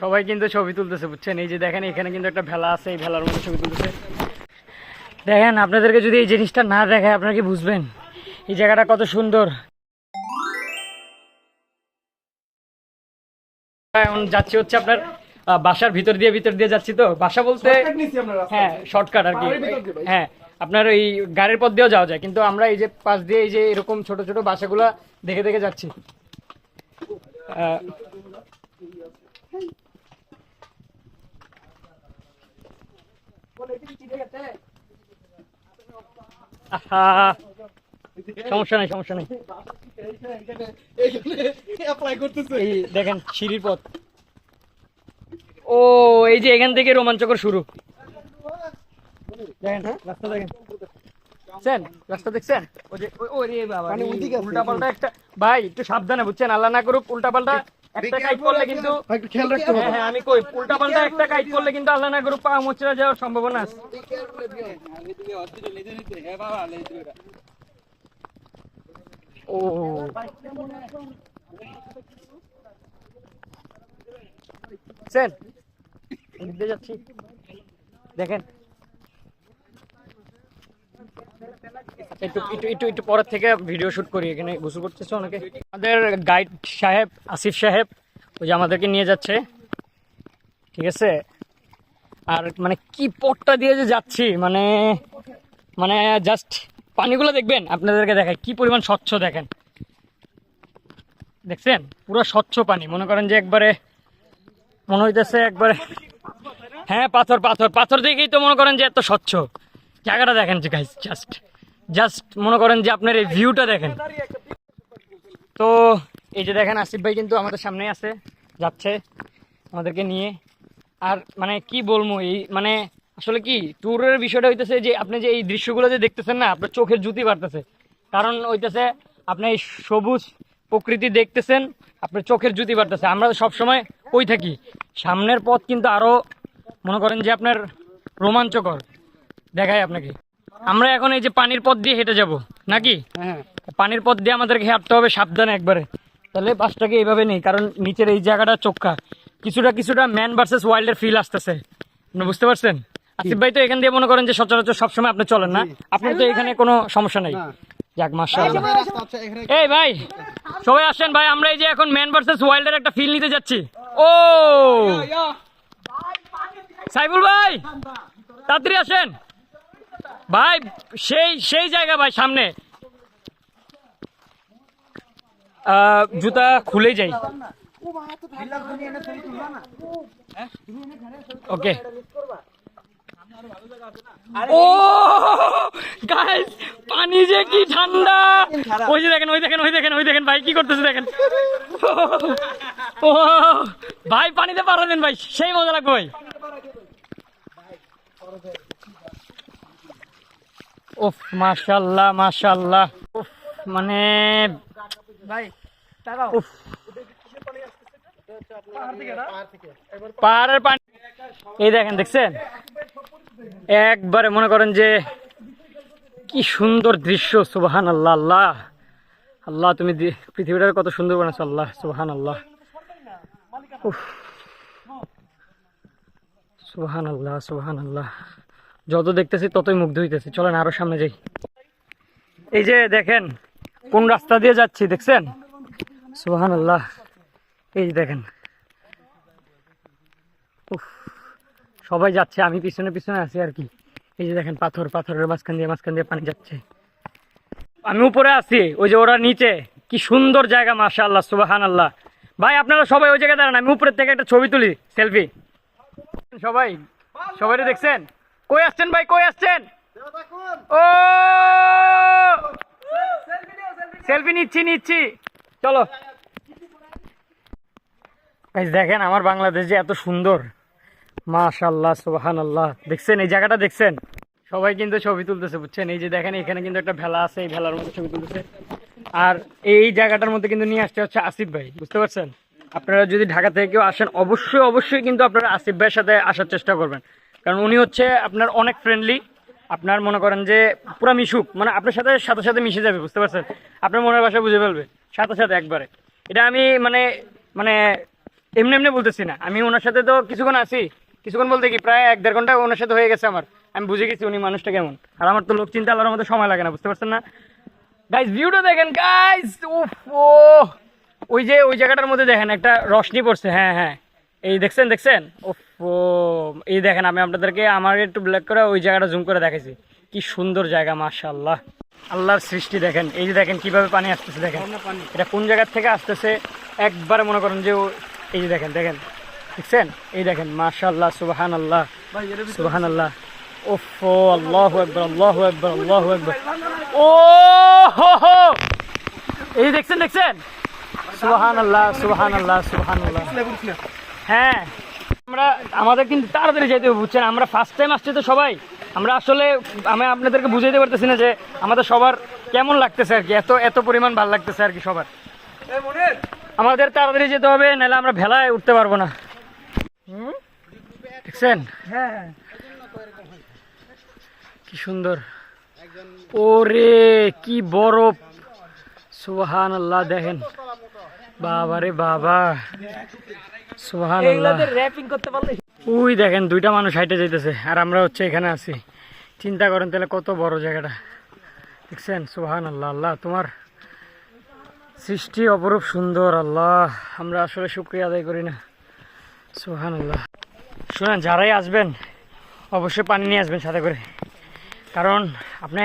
সবাই কিন্তু ছবি তুলতেছে বুঝছেন। এই যে দেখেন এখানে কিন্তু একটা ভেলা আছে, এই ভেলার মধ্যে ছবি তুলতেছে। দেখেন আপনাদেরকে যদি এই জিনিসটা না দেখায় আপনারা কি বুঝবেন এই জায়গাটা কত সুন্দর। এখন যাচ্ছি হচ্ছে আপনার বাসার ভিতর দিয়ে যাচ্ছি। তো বাসা বলতে হ্যাঁ শর্টকাট আর কি। হ্যাঁ আপনার ওই গাড়ির পথ দিয়েও যাওয়া যায়, কিন্তু আমরা এই যে পাশ দিয়ে এই যে এরকম ছোট ছোট বাসাগুলা দেখে দেখে যাচ্ছি। সমস্যা নাই সমস্যা নাই। এই দেখেন সিঁড়ির পথ। ও এই যে এখান থেকে রোমাঞ্চকর শুরু। দেখেন রাস্তা দেখেন, রাস্তা দেখছেন? উল্টা পাল্টা একটা ভাই একটু সাবধানে বুঝছেন, আল্লাহ না করুক উল্টা পাল্টা একটা কাইট করলে কিন্তু হ্যাঁ আমি কই উল্টা পাল্টা একটা কাইট করলে কিন্তু আল্লাহ না করুক পা মোচড়া যাওয়ার সম্ভাবনা আছে। ও যাচ্ছি দেখেন একটু একটু একটু একটু পরের থেকে ভিডিও শুট করি। এখানে গোসল করতেছে অনেকে। আমাদের গাইড সাহেব আসিফ সাহেব ওই যে আমাদেরকে নিয়ে যাচ্ছে, ঠিক আছে। আর মানে কি পথটা দিয়ে যে যাচ্ছি মানে মানে জাস্ট পানিগুলো দেখবেন, আপনাদেরকে দেখায় কি পরিমাণ স্বচ্ছ। দেখেন দেখছেন পুরো স্বচ্ছ পানি, মনে করেন যে একবারে মনে হইতেছে একবারে হ্যাঁ পাথর পাথর পাথর দেখেই তো মনে করেন যে এত স্বচ্ছ জায়গাটা। দেখেন যে গাইস জাস্ট জাস্ট মনে করেন যে আপনার এই ভিউটা দেখেন। তো এই যে দেখেন আসিফ ভাই কিন্তু আমাদের সামনে আছে, যাচ্ছে আমাদেরকে নিয়ে। আর মানে কি বলবো এই মানে আসলে কি ট্যুরের বিষয়টা হইতেছে যে আপনি যে এই দৃশ্যগুলো যে দেখতেছেন না, আপনার চোখের জুতি বাড়তেছে। কারণ হইতেছে আপনি এই সবুজ প্রকৃতি দেখতেছেন, আপনার চোখের জুতি বাড়তেছে। আমরা সবসময় কই থাকি, সামনের পথ কিন্তু আরো মনে করেন যে আপনার রোমাঞ্চকর দেখায় আপনাকে। আমরা এখন এই যে পানির পথ দিয়ে হেঁটে যাব নাকি, পানির পথ দিয়ে আমাদেরকে হাঁটতে হবে সাবধানে একবারে। তাহলে বাসটাকে এইভাবে নেই, কারণ নিচের এই জায়গাটা চোখা কিছুটা কিছুটা ম্যান ভার্সেস ওয়াইল্ডের ফিল আসতেছে, আপনি বুঝতে পারছেন? আসিফ ভাই তো এখান দিয়ে মনে করেন যে সচরাচর সবসময় আপনি চলেন না, আপনার তো এখানে কোনো সমস্যা নাই। যাক মাশাআল্লাহ। এই ভাই সবাই আসেন ভাই, আমরা এই যে এখন ম্যান ভার্সেস ওয়াইল্ডের একটা ফিল নিতে যাচ্ছি। ও সাইফুল ভাই তাড়াতাড়ি আসেন ভাই, সেই সেই জায়গা ভাই সামনে। জুতা খুলে যাই। ওকে ও গাইস পানি যে কি ঠান্ডা। ওই যে দেখেন ওই দেখেন ওই দেখেন ওই দেখেন ভাই কি করতেছে দেখেন। ও ভাই পানিতে পারা দেন ভাই, সেই মজা লাগবে ভাই। উফ মাশাআল্লাহ মাশাআল্লাহ। উফ মানে ভাই উফ পাহাড়ের পানি এই দেখেন দেখছেন একবারে মনে করেন যে কি সুন্দর দৃশ্য। সুবহানাল্লাহ। আল্লাহ আল্লাহ তুমি পৃথিবীটাকে কত সুন্দর বানাচ্ছো আল্লাহ। সুবহানাল্লাহ। উফ সুবহানাল্লাহ সুবহানাল্লাহ। যত দেখতেছি ততই মুগ্ধ হইতেছি। চলেন আরো সামনে যাই। এই যে দেখেন কোন রাস্তা দিয়ে যাচ্ছি দেখছেন? সুবহানাল্লাহ। এই যে দেখেন উফ সবাই যাচ্ছে, আমি পিছনে পিছনে আছি আর কি। এই যে দেখেন পাথর, পাথরের মাঝখান দিয়ে পানি যাচ্ছে। আমি উপরে আছি, ওই যে ওরা নিচে। কি সুন্দর জায়গা মাশাআল্লাহ সুবহানাল্লাহ। ভাই আপনারা সবাই ওই জায়গায় দাঁড়ান, আমি উপরের থেকে একটা ছবি তুলি সেলফি। সবাই সবাই দেখছেন? কই আসছেন ভাই কই আসছেন? ও সেলফি নিচ্ছি নিচ্ছি চলো। দেখেন আমার বাংলাদেশ যে এত সুন্দর মাশাআল্লাহ সুবহানাল্লাহ। দেখছেন এই জায়গাটা দেখছেন? সবাই কিন্তু ছবি তুলতেছে বুঝছেন। এই যে দেখেন এখানে কিন্তু একটা ভেলা আছে, এই ভেলার মধ্যে ছবি তুলতেছে। আর এই জায়গাটার মধ্যে কিন্তু নিয়ে আসতে হচ্ছে আসিফ ভাই, বুঝতে পারছেন? আপনারা যদি ঢাকা থেকে কেউ আসেন অবশ্যই অবশ্যই কিন্তু আপনারা আসিফ ভাইয়ের সাথে আসার চেষ্টা করবেন, কারণ উনি হচ্ছে আপনার অনেক ফ্রেন্ডলি। আপনার মনে করেন যে পুরা মিশুক, মানে আপনার সাথে সাথে সাথে মিশে যাবে, বুঝতে পারছেন? আপনার মনের ভাষা বুঝে ফেলবে সাথে সাথে একবারে। এটা আমি মানে মানে এমনি এমনি বলতেছি না, আমি ওনার সাথে তো কিছুক্ষণ আছি, কিছুক্ষণ বলতে কি প্রায় 1-1.5 ঘন্টা ওনার সাথে হয়ে গেছে আমার। আমি বুঝে গেছি উনি মানুষটা কেমন। আর আমার তো লোক চিন্তা আল্লাহর মতো সময় লাগে না, বুঝতে পারছেন না গাইস? ভিউটা দেখেন গাইস, উফ ও ওই জায়গাটার মধ্যে দেখেন একটা রশনি পড়ছে, হ্যাঁ হ্যাঁ এই দেখছেন দেখছেন, উফ ও এই দেখেন, আমি আপনাদেরকে আমার একটু ব্ল্যাক করে ওই জায়গাটা জুম করে দেখাইছি, কি সুন্দর জায়গা মাশাআল্লাহ। আল্লাহর সৃষ্টি দেখেন, এই যে দেখেন কিভাবে পানি আসতেছে, দেখেন এটা কোন জায়গার থেকে আসতেছে একবারে মনে করেন যে এই যে দেখেন দেখেন দেখছেন, এই দেখেন মাশাআল্লাহ সুবহানাল্লাহ সুবহানাল্লাহ। ওফ আল্লাহু আকবার আল্লাহু আকবার আল্লাহু আকবার। ও হো হো এই দেখছেন দেখছেন, সুবহানাল্লাহ সুবহানাল্লাহ সুবহানাল্লাহ। হ্যাঁ আমরা আমাদের কিন্তু তাড়াতাড়ি যেতে হবে, বুঝছেন? আমরা ফার্স্ট টাইম আসছি তো সবাই, আমরা আসলে আমি আপনাদেরকে বুঝাইতে পারতেছি না যে আমাদের সবার কেমন লাগতেছে আর কি, এত এত পরিমাণ ভালো লাগতেছে আর কি সবার। আমাদের তাড়াতাড়ি যেতে হবে, নাহলে আমরা ভেলায় উঠতে পারবো না। দেখছেন? হ্যাঁ কি সুন্দর, ওরে কি বরফ, সুবহানাল্লাহ। দেখেন বাবা রে বাবা, সুবহানাল্লাহ। র‍্যাপিং করতে পারলে ওই দেখেন দুইটা মানুষ হাইটে যাইতেছে আর আমরা হচ্ছে এখানে আছি। চিন্তা করেন তাহলে কত বড় জায়গাটা, দেখছেন? সুবহানাল্লাহ। আল্লাহ তোমার সৃষ্টি অপরূপ সুন্দর আল্লাহ, আমরা আসলে শুকরিয়া আদায় করি না। সুবহানাল্লাহ। শুনেন, যারাই আসবেন অবশ্যই পানি নিয়ে আসবেন সাথে করে, কারণ আপনি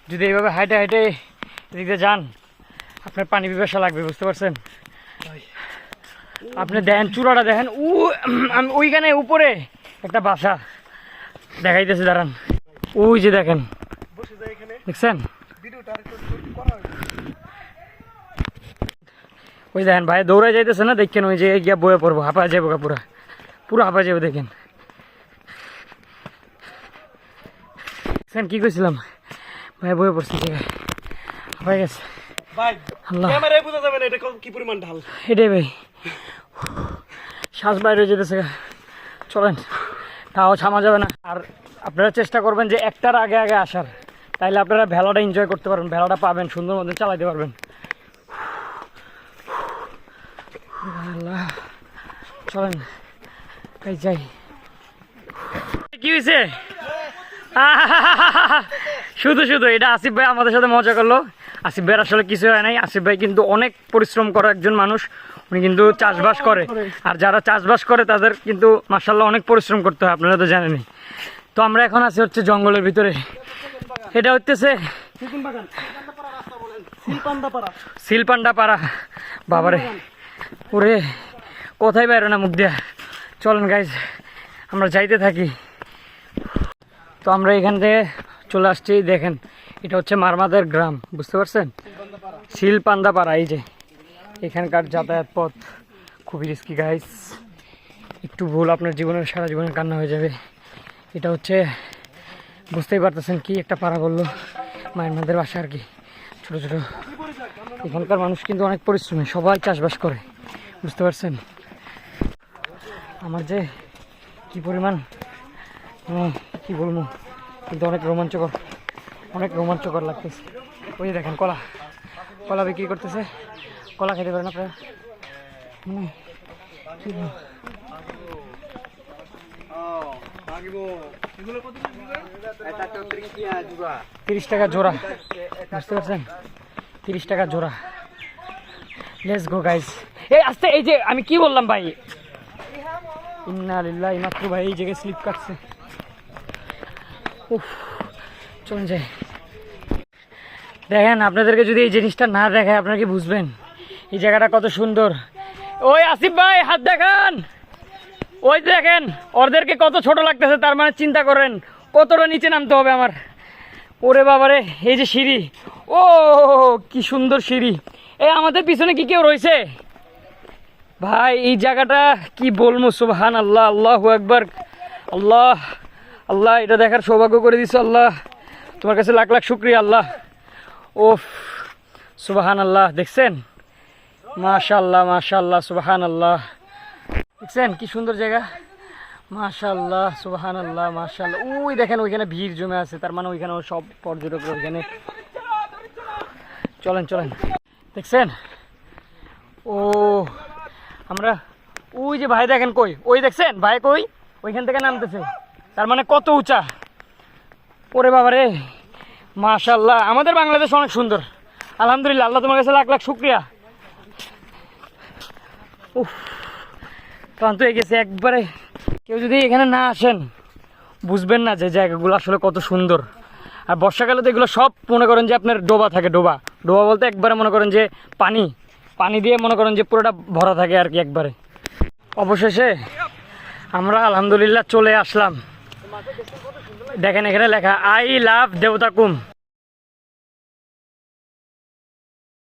যদি এইভাবে হাইটে হাইটে এদিকে যান আপনার পানি পিপাসা লাগবে, বুঝতে পারছেন? আপনি দেখেন চূড়াটা দেখেন, ওইখানে উপরে একটা বাসা দেখাইতেছে, দাঁড়ান ওই যে দেখেন, দেখছেন? ওই দেখেন ভাই দৌড়ায় যাইতেছে না, দেখেন ওই যে গিয়া বয়ে পড়বো, হাঁপা যাবো পুরা পুরো হাঁপা যাবো। দেখেন কি কইছিলাম ভাই, বয়ে পড়ছি হাঁপাই গেছে এটাই ভাই, শ্বাস বাইরে যেতেছে। চলেন, তাও থামা যাবে না। আর আপনারা চেষ্টা করবেন যে একটার আগে আগে আসার, তাইলে আপনারা ভেলাটা এনজয় করতে পারবেন, ভেলাটা পাবেন, সুন্দর মতো চালাতে পারবেন। চলেন যাই। কি হয়েছে? শুধু শুধু এটা আসিফ ভাই আমাদের সাথে মজা করলো। আসিফ ভাইয়ের আসলে কিছু হয় নাই, আসিফ ভাই কিন্তু অনেক পরিশ্রম করে একজন মানুষ, উনি কিন্তু চাষবাস করে। আর যারা চাষবাস করে তাদের কিন্তু মাশাআল্লাহ অনেক পরিশ্রম করতে হয়, আপনারা তো জানেনই। তো আমরা এখন আছি হচ্ছে জঙ্গলের ভিতরে, এটা হচ্ছে সিলপান্ডা পাড়া। বাবারে ওরে কোথায় বাইরে না মুখ দিয়া। চলেন গাইজ আমরা যাইতে থাকি। তো আমরা এখান থেকে চলে আসছি, দেখেন এটা হচ্ছে মারমাদের গ্রাম, বুঝতে পারছেন? সিলপান্ডা পাড়া। এই যে এখানকার যাতায়াত পথ খুবই রিস্কি গাইজ, একটু ভুল আপনার জীবনের সারা জীবনের কান্না হয়ে যাবে। এটা হচ্ছে বুঝতেই পারতেছেন কি একটা পাড়া বললো, মারমাদের বাসা আর কি, ছোটো ছোটো। এখানকার মানুষ কিন্তু অনেক পরিশ্রমী, সবাই চাষবাস করে, বুঝতে পারছেন? আমার যে কি পরিমাণ কি বলবো, কিন্তু অনেক রোমাঞ্চকর লাগতেছে। ওই যে দেখেন কলা বিক্রি করতেছে, কলা খেতে পারেন আপনারা। কি 30 টাকা জোড়া, বুঝতে পারছেন? 30 টাকা জোড়া। Let's go guys. এই আস্তে, এই যে আমি কি বললাম ভাই, ইন্না লিল্লাহি মাত্র ভাই এই জায়গায় স্লিপ কাটছে। উফ, চলুন যাই। দেখেন আপনাদেরকে যদি এই জিনিসটা না দেখায় আপনারা কি বুঝবেন এই জায়গাটা কত সুন্দর। ওই আসিফ ভাই হাত দেখান, ওই দেখেন ওদেরকে কত ছোট লাগতেছে, তার মানে চিন্তা করেন কতটা নিচে নামতে হবে আমার। ওরে বাবারে, এই যে সিঁড়ি, ও কি সুন্দর সিঁড়ি। এই আমাদের পিছনে কি কেউ রয়েছে ভাই? এই জায়গাটা কি বলবো, সুবহানাল্লাহ, আল্লাহু আকবার, আল্লাহ আল্লাহ, এটা দেখার সৌভাগ্য করে দিছো আল্লাহ, তোমার কাছে লাখ লাখ শুকরিয়া আল্লাহ। ওফ সুবহানাল্লাহ, দেখছেন? মাশাআল্লাহ মাশাআল্লাহ সুবহানাল্লাহ, দেখছেন কি সুন্দর জায়গা, মাশাআল্লাহ সুবহানাল্লাহ মাশাআল্লাহ। ওই দেখেন ওইখানে ভিড় জমে আছে, তার মানে ওইখানে সব পর্যটক ওইখানে। চলেন চলেন, দেখছেন? ও আমরা ওই যে ভাই দেখেন কই, ওই দেখছেন ভাই কই, ওইখান থেকে নামতেছে, তার মানে কত উঁচা। ওরে বাবা রে, মাশাল্লাহ, আমাদের বাংলাদেশ অনেক সুন্দর, আলহামদুলিল্লাহ, আল্লাহ তোমার কাছে লাখ লাখ শুক্রিয়া। উফ, ক্লান্ত হয়ে গেছে একবারে। কেউ যদি এখানে না আসেন বুঝবেন না যে জায়গাগুলো আসলে কত সুন্দর। আর বর্ষাকালে তো এগুলো সব মনে করেন যে আপনার ডোবা থাকে, ডোবা ডোবা বলতে একবারে মনে করেন যে পানি পানি দিয়ে মনে করেন যে পুরোটা ভরা থাকে আর কি একবারে। অবশেষে আমরা আলহামদুলিল্লাহ চলে আসলাম। দেখেন এখানে লেখা আই লাভ দেবতাকুম।